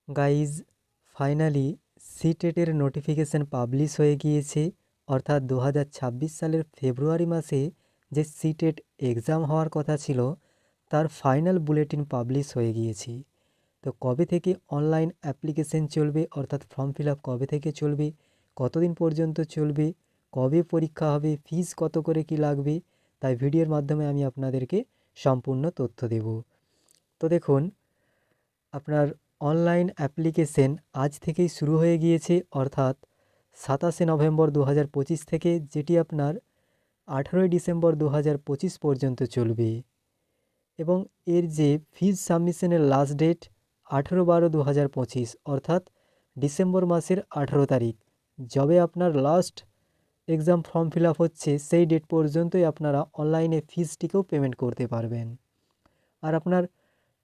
Guys, finally সিটেটের notification publish হয়ে গিয়েছে। অর্থাৎ 2026 সালের ফেব্রুয়ারি মাসে যে সিটেট এক্সাম হওয়ার কথা ছিল তার ফাইনাল বুলেটিন পাবলিশ হয়ে গিয়েছে। তো কবে থেকে অনলাইন অ্যাপ্লিকেশন চলবে, অর্থাৎ ফর্ম ফিল আপ কবে থেকে চলবে, কতদিন পর্যন্ত চলবে, কবে পরীক্ষা হবে, ফিস কত করে কি লাগবে, তাই ভিডিওর মাধ্যমে আমি আপনাদেরকে সম্পূর্ণ তথ্য দেব। তো দেখুন, আপনার অনলাইন অ্যাপ্লিকেশন আজ থেকেই শুরু হয়ে গিয়েছে, অর্থাৎ 27 নভেম্বর 2025 থেকে, যেটি আপনার 18 ডিসেম্বর 2025 পর্যন্ত চলবে। এবং এর যে ফিজ সাবমিশনের লাস্ট ডেট 18/12/2025, অর্থাৎ ডিসেম্বর মাসের 18 তারিখ, যবে আপনার last exam form fill up হচ্ছে সেই ডেট পর্যন্তই আপনারা অনলাইনে ফিজটিকেও পেমেন্ট করতে পারবেন। আর আপনার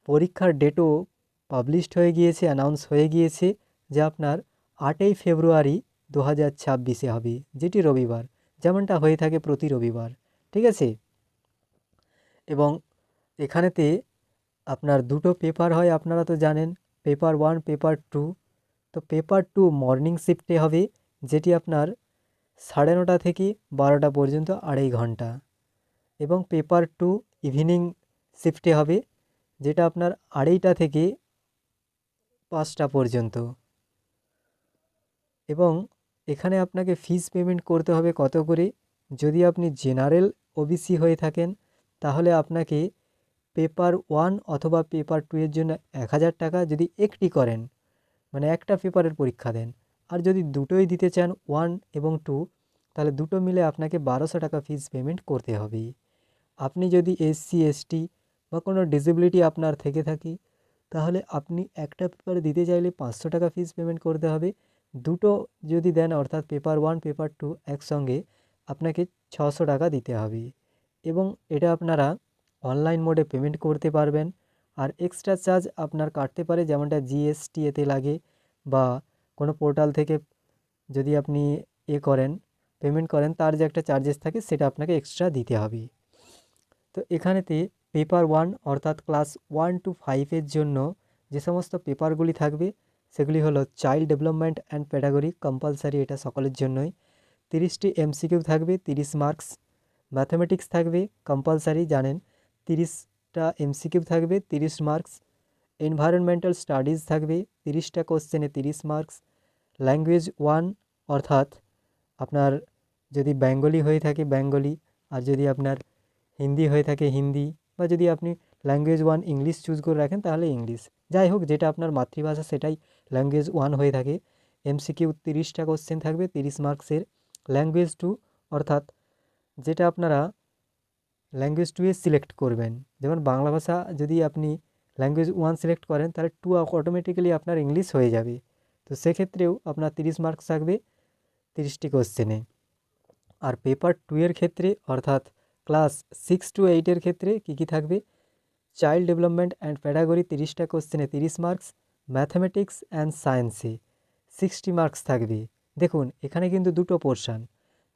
পরীক্ষার ডেটও পাবলিশড হয়ে গিয়েছে, অ্যানাউন্স হয়ে গিয়েছে, যে আপনার 8 ফেব্রুয়ারি 2026 হবে, যেটি রবিবার, যেমনটা হয়ে থাকে প্রতি রবিবার। ঠিক আছে? এবং এখানেতে আপনার দুটো পেপার হয়, আপনারা তো জানেন, পেপার 1, পেপার 2। তো পেপার 2 মর্নিং শিফটে হবে, যেটি আপনার 9:30 থেকে 12টা পর্যন্ত 2.5 ঘন্টা। এবং পেপার 2 ইভিনিং শিফটে হবে, যেটা আপনার 2:30টা থেকে 5টা পর্যন্ত। এবং এখানে আপনাকে ফিস পেমেন্ট করতে হবে কত করে। যদি আপনি জেনারেল ওবিসি হয়ে থাকেন তাহলে আপনাকে পেপার 1 অথবা পেপার 2 এর জন্য 1000 টাকা, যদি একটি করেন, মানে একটা পেপারের পরীক্ষা দেন। আর যদি দুটোই দিতে চান, 1 এবং 2, তাহলে দুটো মিলে আপনাকে 1200 টাকা ফিস পেমেন্ট করতে হবে। আপনি যদি এসসি এসটি বা কোনো ডিসেবিলিটি আপনার থেকে থাকে, তাহলে আপনি একটা পেপার দিতে চাইলে 500 টাকা ফিস পেমেন্ট করতে হবে। দুটো যদি দেন, অর্থাৎ পেপার 1, পেপার 2 একসঙ্গে, আপনাকে 600 টাকা দিতে হবে। এবং এটা আপনারা অনলাইন মোডে পেমেন্ট করতে পারবেন। আর এক্সট্রা চার্জ আপনার কাটতে পারে, যেমনটা জিএসটি এতে লাগে, বা কোনো পোর্টাল থেকে যদি আপনি করেন, পেমেন্ট করেন, তার যে একটা চার্জেস থাকে সেটা আপনাকে এক্সট্রা দিতে হবে। তো এখানেতে পেপার 1 অর্থাৎ ক্লাস 1 to 5-এর জন্য যে সমস্ত পেপারগুলি থাকবে সেগুলি হলো child development and pedagogy, compulsory, এটা সকলের জন্যই। 30টি এমসিকিউ থাকবে, 30 মার্কস। ম্যাথামেটিক্স থাকবে কম্পালসারি, জানেন, 30টা এমসিকিউ থাকবে, 30 মার্কস। এনভায়রনমেন্টাল স্টাডিজ থাকবে, 30টা কোশ্চেনে 30 মার্কস। ল্যাঙ্গুয়েজ 1, অর্থাৎ আপনার যদি বেঙ্গলি হয়ে থাকে বেঙ্গলি, আর যদি আপনার হিন্দি হয়ে থাকে হিন্দি, বা যদি আপনি ল্যাঙ্গুয়েজ 1 ইংলিশ চুজ করে রাখেন তাহলে ইংলিশ, যাই হোক যেটা আপনার মাতৃভাষা সেটাই ল্যাঙ্গুয়েজ 1 হয়ে থাকে। এমসিকিউ 30টা কোশ্চেন থাকবে, 30 মার্কসের। ল্যাঙ্গুয়েজ 2, অর্থাৎ যেটা আপনারা ল্যাঙ্গুয়েজ 2 এ সিলেক্ট করবেন, যেমন বাংলা ভাষা যদি আপনি ল্যাঙ্গুয়েজ 1 সিলেক্ট করেন তাহলে 2 অটোমেটিক্যালি আপনার ইংলিশ হয়ে যাবে। তো সেক্ষেত্রেও আপনার 30 মার্কস থাকবে 30টি কোশ্চেনে। আর পেপার 2 এর ক্ষেত্রে, অর্থাৎ ক্লাস 6 to 8-এর ক্ষেত্রে কী কী থাকবে, চাইল্ড ডেভেলপমেন্ট অ্যান্ড পেডাগজি 30টা কোশ্চেনে 30 মার্কস। ম্যাথামেটিক্স অ্যান্ড সায়েন্সে 60 মার্কস থাকবে। দেখুন, এখানে কিন্তু দুটো পোর্শান।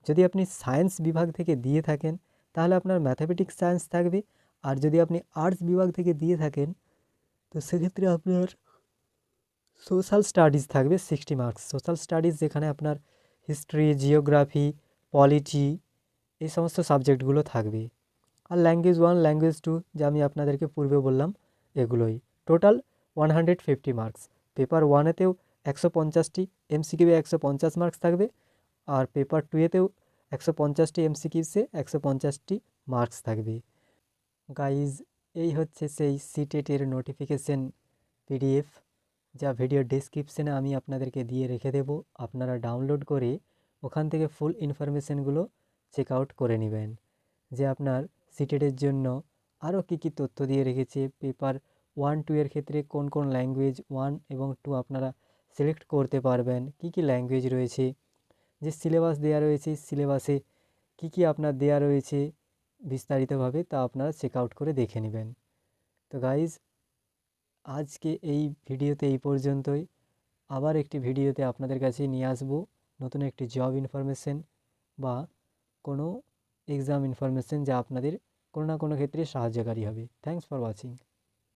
যদি আপনি সায়েন্স বিভাগ থেকে দিয়ে থাকেন তাহলে আপনার ম্যাথামেটিক্স সায়েন্স থাকবে, আর যদি আপনি আর্টস বিভাগ থেকে দিয়ে থাকেন তো সেক্ষেত্রে আপনার সোশ্যাল স্টাডিজ থাকবে 60 মার্কস। সোশ্যাল স্টাডিজ যেখানে আপনার হিস্ট্রি, জিওগ্রাফি, পলিটি, এই সমস্ত সাবজেক্টগুলো থাকবে। আর ল্যাঙ্গুয়েজ 1, ল্যাঙ্গুয়েজ 2 যা আমি আপনাদেরকে পূর্বে বললাম, এগুলোই। Total 150 marks. পেপার 1-এতেও 150টি এমসিকিউ 150 মার্কস থাকবে, আর পেপার 2-এতেও 150টি এমসিকিউসে 150টি মার্কস থাকবে। গাইজ, এই হচ্ছে সেই সিটেটের নোটিফিকেশন পিডিএফ, যা ভিডিও ডেসক্রিপশনে আমি আপনাদেরকে দিয়ে রেখে দেব। আপনারা ডাউনলোড করে ওখান থেকে ফুল ইনফরমেশনগুলো চেক আউট করে নেবেন, যে আপনার সিটেটের জন্য আরও কী কী তথ্য দিয়ে রেখেছে। পেপার 1, 2 এর ক্ষেত্রে কোন কোন ল্যাঙ্গুয়েজ 1 এবং 2 আপনারা সিলেক্ট করতে পারবেন, কী কী ল্যাঙ্গুয়েজ রয়েছে, যে সিলেবাস দেওয়া রয়েছে সিলেবাসে কী কী আপনার দেওয়া রয়েছে বিস্তারিতভাবে, তা আপনারা চেক আউট করে দেখে নেবেন। তো গাইজ, আজকে এই ভিডিওতে এই পর্যন্তই। আবার একটি ভিডিওতে আপনাদের কাছে নিয়ে আসবো নতুন একটি জব ইনফরমেশন বা কোনো এক্সাম ইনফরমেশন, যা আপনাদের কোনো না কোনো ক্ষেত্রে সাহায্যকারী হবে। Thanks for watching.